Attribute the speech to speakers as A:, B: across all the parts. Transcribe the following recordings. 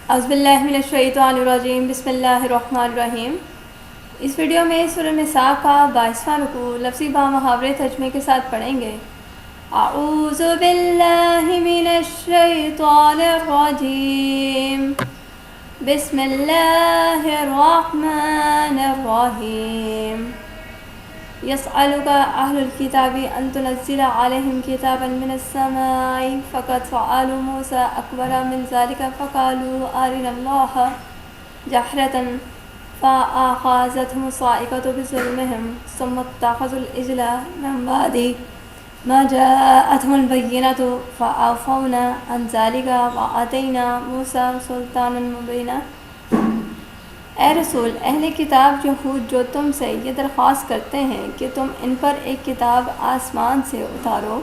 A: اعوذ باللہ من الشیطان الرجیم، بسم اللہ الرحمن الرحیم۔ اس ویڈیو میں سورہ نساء کا 22واں رکوع لفظی محاورے ترجمے کے ساتھ پڑھیں گے۔ اعوذ باللہ من الشیطان الرجیم، بسم اللہ الرحمن الرحیم۔ يسألك أهل الكتاب أن تنزل عليهم كتابا من السماء فقد سألوا موسى أكبر من ذلك فقالوا أرنا الله جهرة فأخذتهم الصاعقة بظلمهم ثم اتخذوا العجل من بعد ما جاءتهم البينة فعفونا عن ذلك وآتينا موسى سلطانا مبينا۔ اے رسول، اہل کتاب یہود جو تم سے یہ درخواست کرتے ہیں کہ تم ان پر ایک کتاب آسمان سے اتارو،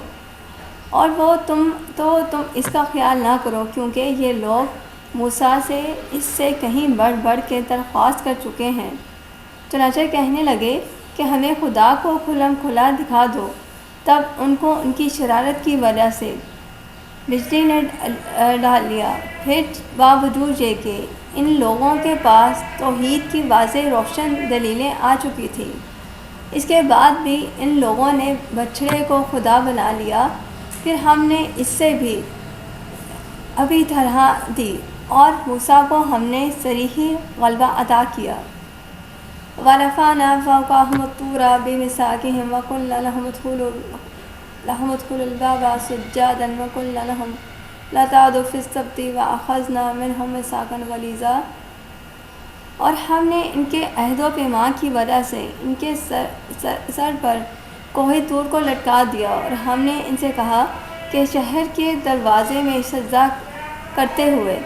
A: اور تم اس کا خیال نہ کرو، کیونکہ یہ لوگ موسیٰ سے اس سے کہیں بڑھ کے درخواست کر چکے ہیں۔ چنانچہ کہنے لگے کہ ہمیں خدا کو کھلم کھلا دکھا دو، تب ان کو ان کی شرارت کی وجہ سے بجلی نے ڈال لیا۔ پھر باوجود یہ کہ ان لوگوں کے پاس توحید کی واضح روشن دلیلیں آ چکی تھیں، اس کے بعد بھی ان لوگوں نے بچڑے کو خدا بنا لیا۔ پھر ہم نے اس سے بھی ابھی طرح دی، اور موسیٰ کو ہم نے صریحی غلبہ عطا کیا۔ وَرَفَعْنَا فَوْقَهُمُ الطُّورَ بِمِيثَاقِهِمْ وَقُلْنَا لَهُمُ ادْخُلُوا الْبَابَ سُجَّدًا وَقُلْنَا لَهُمْ لَا تَعْدُوا فِي السَّبْتِ وَأَخَذْنَا مِنْهُم مِّيثَاقًا غَلِيظًا۔ اور ہم نے ان کے عہد و پیمان کی وجہ سے ان کے سر پر کوہ طور کو لٹکا دیا، اور ہم نے ان سے کہا کہ شہر کے دروازے میں سجدہ کرتے ہوئے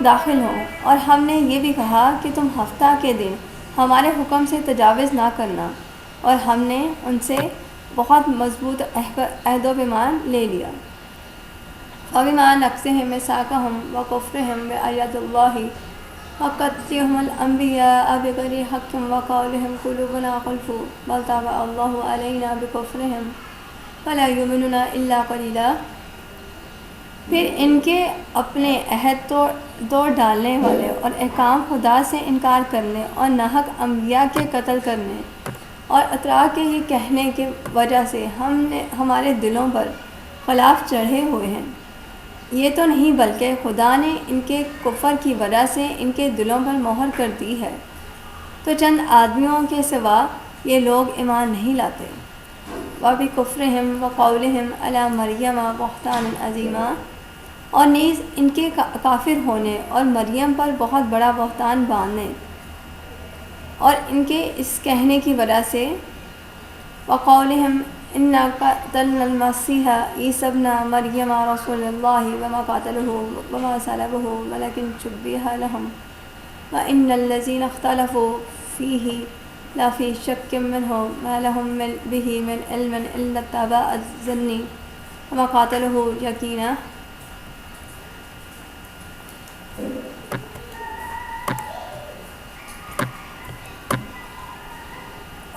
A: داخل ہوں، اور ہم نے یہ بھی کہا کہ تم ہفتہ کے دن ہمارے حکم سے تجاوز نہ کرنا، اور ہم نے ان سے بہت مضبوط عہد و پیمان لے لیا۔ فَبِمَا نَقْضِهِم مِّيثَاقَهُمْ وَكُفْرِهِم بِآيَاتِ اللَّهِ وَقَتْلِهِمُ الْأَنبِيَاءَ بِغَيْرِ حَقٍّ وَقَوْلِهِمْ قُلُوبُنَا غُلْفٌ بَلْ طَبَعَ اللَّهُ عَلَيْنَا بِكُفْرِهِمْ فَلَا يُؤْمِنُونَ إِلَّا قَلِيلًا۔ پھر ان کے اپنے عہد توڑ ڈالنے والے اور احکام خدا سے انکار کرنے اور ناحق انبیاء کے قتل کرنے اور اطراء کے یہ کہنے کی وجہ سے ہمارے دلوں پر خلاف چڑھے ہوئے ہیں۔ یہ تو نہیں بلکہ خدا نے ان کے کفر کی وجہ سے ان کے دلوں پر مہر کر دی ہے، تو چند آدمیوں کے سوا یہ لوگ ایمان نہیں لاتے۔ وَبِكُفْرِهِمْ وَقَوْلِهِمْ عَلَى مَرْيَمَ بُهْتَانًا عَظِيمًا، اور نیز ان کے کافر ہونے اور مریم پر بہت بڑا بہتان باندھنے اور ان کے اس کہنے کی وجہ سے وَقَوْلِهِمْ إِنَّا قَتَلْنَا الْمَسِيحَ عِيسَى ابْنَ مَرْيَمَ رَسُولَ اللَّهِ وَمَا قَتَلُوهُ وَمَا صَلَبُوهُ وَلَكِنْ شُبِّهَ لَهُمْ وَإِنَّ الَّذِينَ اخْتَلَفُوا فِيهِ لَفِي شَكٍّ مِّنْهُ مَا لَهُم بِهِ مِنْ عِلْمٍ إِلَّا اتِّبَاعَ الظَّنِّ وَمَا قَتَلُوهُ يَقِينًا۔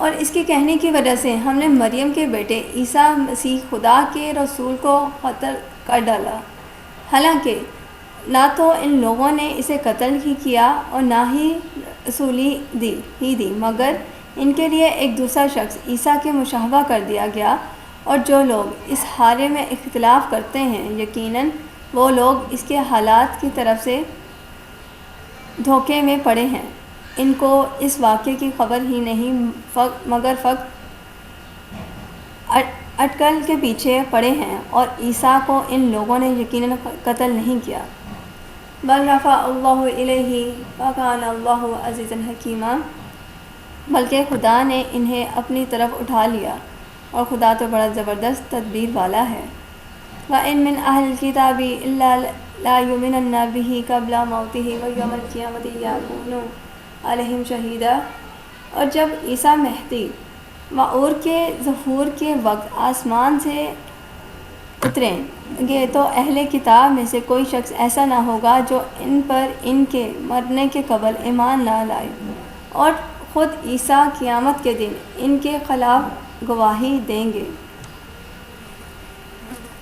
A: اور اس کے کہنے کی وجہ سے ہم نے مریم کے بیٹے عیسیٰ مسیح خدا کے رسول کو قتل کر ڈالا، حالانکہ نہ تو ان لوگوں نے اسے قتل ہی کیا اور نہ ہی رسولی دی، مگر ان کے لیے ایک دوسرا شخص عیسیٰ کے مشابہ کر دیا گیا۔ اور جو لوگ اس حالے میں اختلاف کرتے ہیں، یقیناً وہ لوگ اس کے حالات کی طرف سے دھوکے میں پڑے ہیں۔ ان کو اس واقعے کی خبر ہی نہیں، مگر فقط اٹکل کے پیچھے پڑے ہیں، اور عیسیٰ کو ان لوگوں نے یقیناً قتل نہیں کیا۔ بل رفع اللہ الیہ وکان اللہ عزیزا حکیما، بلکہ خدا نے انہیں اپنی طرف اٹھا لیا، اور خدا تو بڑا زبردست تدبیر والا ہے۔ وَإِن مِّنْ أَهْلِ الْكِتَابِ إِلَّا لَيُؤْمِنَنَّ بِهِ قَبْلَ مَوْتِهِ وَيَوْمَ الْقِيَامَةِ يَكُونُ عَلَيْهِمْ شَهِيدًا۔ اور جب عیسیٰ مہدی معور کے ظہور کے وقت آسمان سے اتریں گے تو اہل کتاب میں سے کوئی شخص ایسا نہ ہوگا جو ان پر ان کے مرنے کے قبل ایمان نہ لائے، اور خود عیسیٰ قیامت کے دن ان کے خلاف گواہی دیں گے۔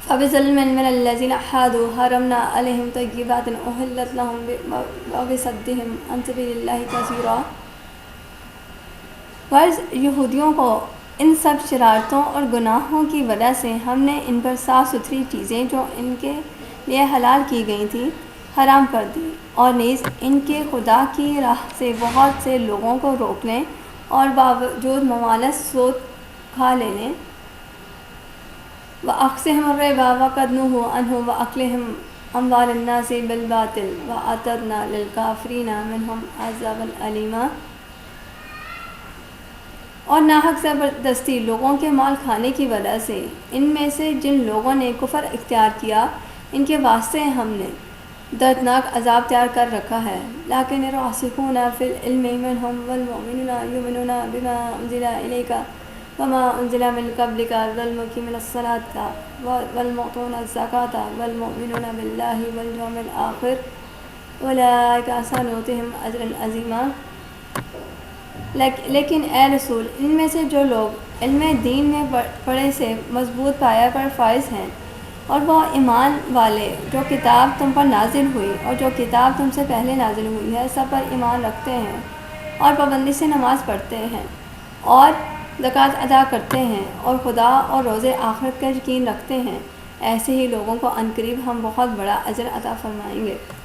A: فبظلم من الذين حادوا حرمنا عليهم طيبات أحلت لهم وبصدهم عن سبيل الله كثيرا۔ غرض یہودیوں کو ان سب شرارتوں اور گناہوں کی وجہ سے ہم نے ان پر صاف ستھری چیزیں جو ان کے لیے حلال کی گئی تھیں حرام کر دی، اور نیز ان کے خدا کی راہ سے بہت سے لوگوں کو روکنے اور باوجود ممالس سود کھا لینے، وَأَخْذِهِمُ الرِّبَا وَقَدْ نُهُوا عَنْهُ وَأَكْلِهِمْ أَمْوَالَ النَّاسِ بِالْبَاطِلِ وَأَعْتَدْنَا لِلْكَافِرِينَ مِنْهُمْ عَذَابًا أَلِيمًا۔ اور ناحق زبردستی لوگوں کے مال کھانے کی وجہ سے ان میں سے جن لوگوں نے کفر اختیار کیا ان کے واسطے ہم نے دردناک عذاب تیار کر رکھا ہے۔ لیکن الراسخون فی العلم منہم والمؤمنون یؤمنون بما انزل الیک وما انزل من قبلک والمقیمون الصلاۃ والمؤتون الزکاۃ والمؤمنون باللہ والیوم الآخر اولئک سنؤتیہم اجرا عظیما۔ لیکن اے رسول، ان میں سے جو لوگ علم دین میں پڑھے سے مضبوط پایہ پر فائز ہیں، اور وہ ایمان والے جو کتاب تم پر نازل ہوئی اور جو کتاب تم سے پہلے نازل ہوئی ہے سب پر ایمان رکھتے ہیں، اور پابندی سے نماز پڑھتے ہیں اور زکوٰۃ ادا کرتے ہیں، اور خدا اور روز آخرت کا یقین رکھتے ہیں، ایسے ہی لوگوں کو عنقریب ہم بہت بڑا اجر عطا فرمائیں گے۔